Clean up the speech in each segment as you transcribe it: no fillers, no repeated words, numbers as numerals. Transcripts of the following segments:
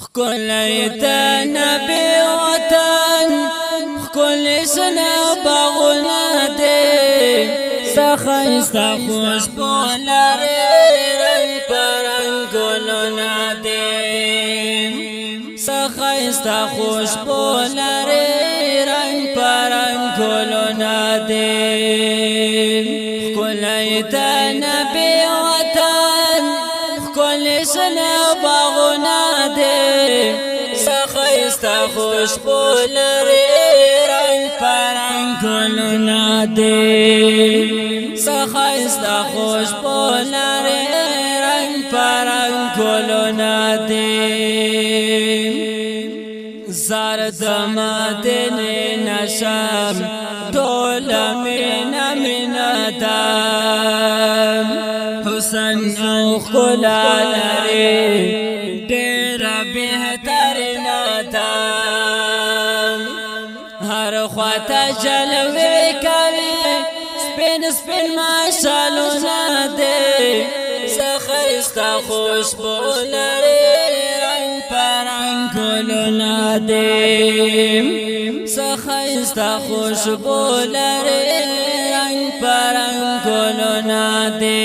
خکلی دا نبی وطن خکلی سنا باغونا دے سخیستا خوشبو لرے رنگ پرنگ گلونا دے سخیستا خوشبو لرے رنگ پرنگ گلونا دے خکلی دا نبی وطن خکلی سنا باغونا سخیستا خوشبو لرے رنگ پرنگ گلونا دے سخیستا خوشبو لرے رنگ پرنگ گلونا دے زرد مدینه نشم دول مینا مینا دم حسن او خلا لرے هر خواته جلوه کوي سپین سپین ماشالونه دي سخیستا خوشبو لري رنگ پرنگ گلونه دي سخیستا خوشبو لري رنگ پرنگ گلونه دي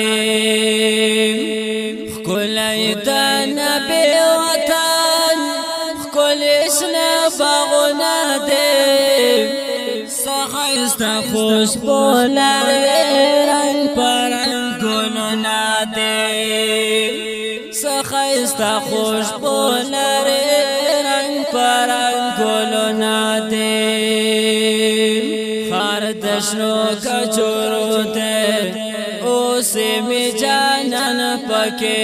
خکلی دا نبی وطن خکلی شنه باغونه دے سخیستا خوشبو لرے رنگ پرنگ گلونا دے سخیستا خوشبو لرے رنگ پرنگ گلونا دے خاردشنو کچورو دے اوسی می جانن پکے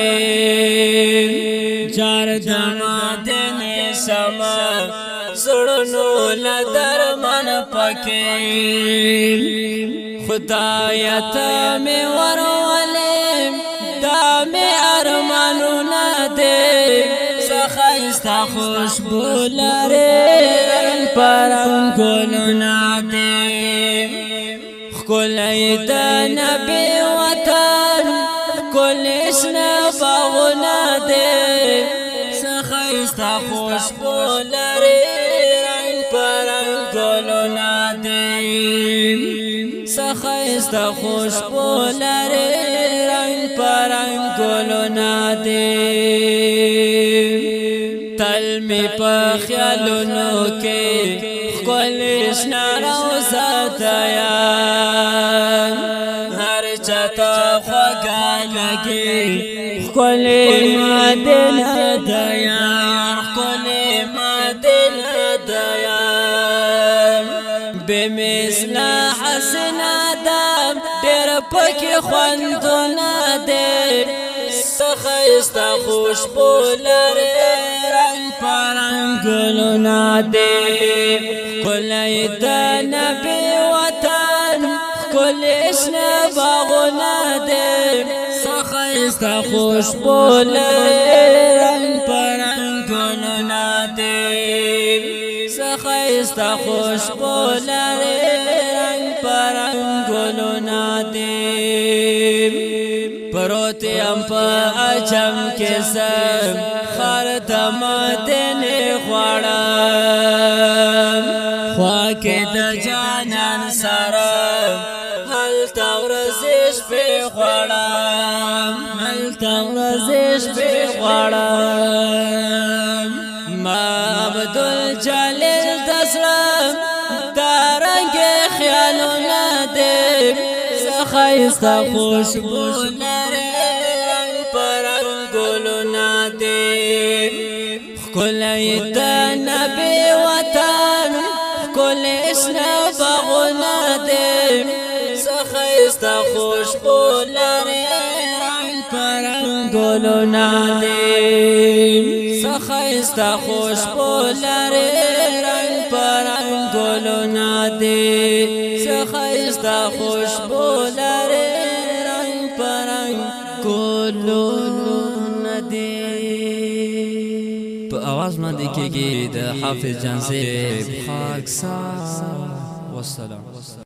جاردنا دنے سما سڑنو لدر من پکے خدایت میں ورولیم دا میں ارمانو ندے سخیستا خوشبو لرے رنگ پرنگ گلونا دے خکلی دا نبی وطن خکلی شنا باغونا دے سخیستا خوشبو لرے پرنگ گلونا دے سخیستا خوشبو لرے رنگ پرنگ گلونا دے تل می پا خیالونو کے خکلیش نروزا دیان ہر چتا خوگا لگی خکلی مدن دیان خکلی مدن دیان بمثل حسن آدم دیر پکی خوندونا دے سخیستا خوشبو لرے رنگ پرنگ گلونا دے خکلی دا نبی وطن خکلی شنا باغونا دے سخیستا خوشبو لرے رنگ پرنگ گلونا دے سخیستا خوشبو لرے رنگ پرنگ گلونا دے پروتی ام پا اجم کسم خارد مدینه خوڑم خواکی دا جانان سرم حل تورزش پی خوڑم حل تورزش پی خوڑم ما عبدالجلیل دسلم دارنگ خیالونا دے سخیستا خوشبو لرے رنگ پرنگ گلونا دے خکلی دا نبی وطن خکلی شنا باغونا دے سخیستا خوشبو لرے رنگ پرنگ گلونا دے سخیستا خوشبو لرے رنگ پرنگ گلونا دے سخیستا خوشبو لرے رنگ پرنگ گلونا دے په आवाज باندې کېږي د حافظ جان صاحب خاکسار والسلام